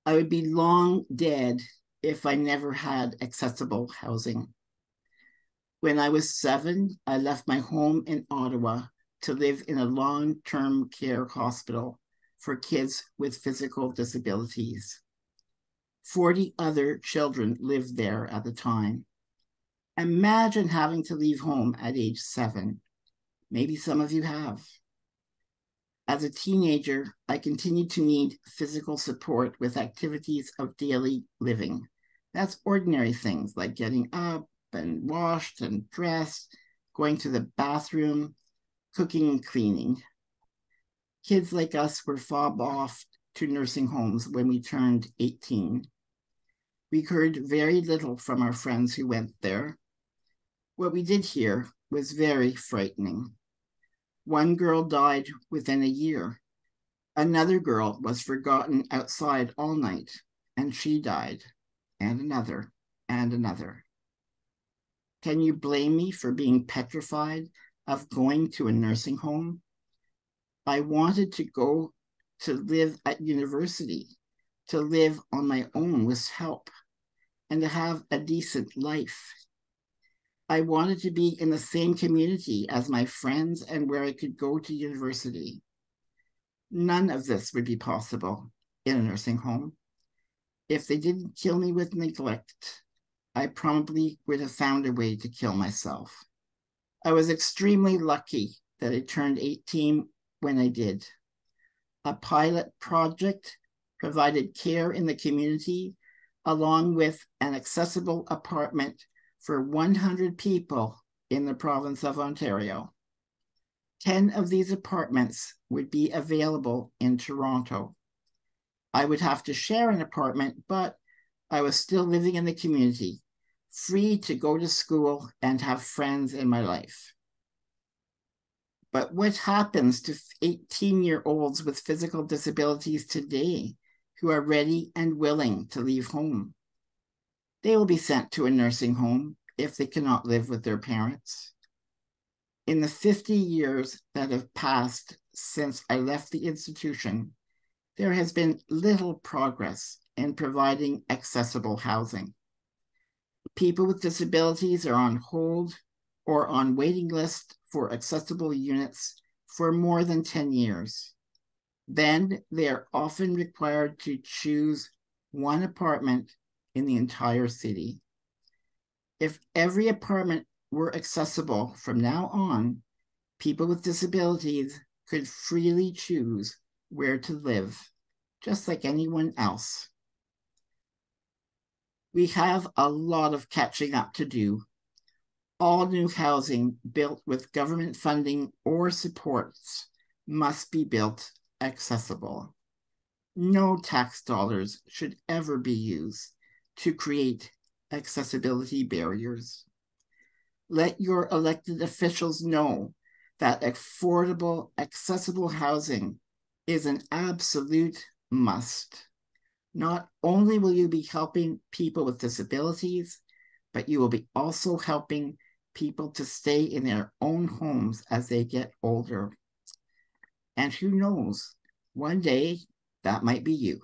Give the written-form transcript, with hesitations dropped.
I would be long dead if I never had accessible housing. When I was 7, I left my home in Ottawa to live in a long-term care hospital for kids with physical disabilities. 40 other children lived there at the time. Imagine having to leave home at age 7. Maybe some of you have. As a teenager, I continued to need physical support with activities of daily living. That's ordinary things like getting up and washed and dressed, going to the bathroom, cooking and cleaning. Kids like us were fobbed off to nursing homes when we turned 18. We heard very little from our friends who went there. What we did hear was very frightening. One girl died within a year. Another girl was forgotten outside all night, and she died, and another, and another. Can you blame me for being petrified of going to a nursing home? I wanted to go to live at university, to live on my own with help, and to have a decent life. I wanted to be in the same community as my friends and where I could go to university. None of this would be possible in a nursing home. If they didn't kill me with neglect, I probably would have found a way to kill myself. I was extremely lucky that I turned 18 when I did. A pilot project provided care in the community along with an accessible apartment for 100 people in the province of Ontario. 10 of these apartments would be available in Toronto. I would have to share an apartment, but I was still living in the community, free to go to school and have friends in my life. But what happens to 18-year-olds with physical disabilities today who are ready and willing to leave home? They will be sent to a nursing home if they cannot live with their parents. In the 50 years that have passed since I left the institution, there has been little progress in providing accessible housing. People with disabilities are on hold or on waiting lists for accessible units for more than 10 years. Then they are often required to choose one apartment in the entire city. If every apartment were accessible from now on, people with disabilities could freely choose where to live, just like anyone else. We have a lot of catching up to do. All new housing built with government funding or supports must be built accessible. No tax dollars should ever be used to create accessibility barriers. Let your elected officials know that affordable, accessible housing is an absolute must. Not only will you be helping people with disabilities, but you will be also helping people to stay in their own homes as they get older. And who knows, one day that might be you.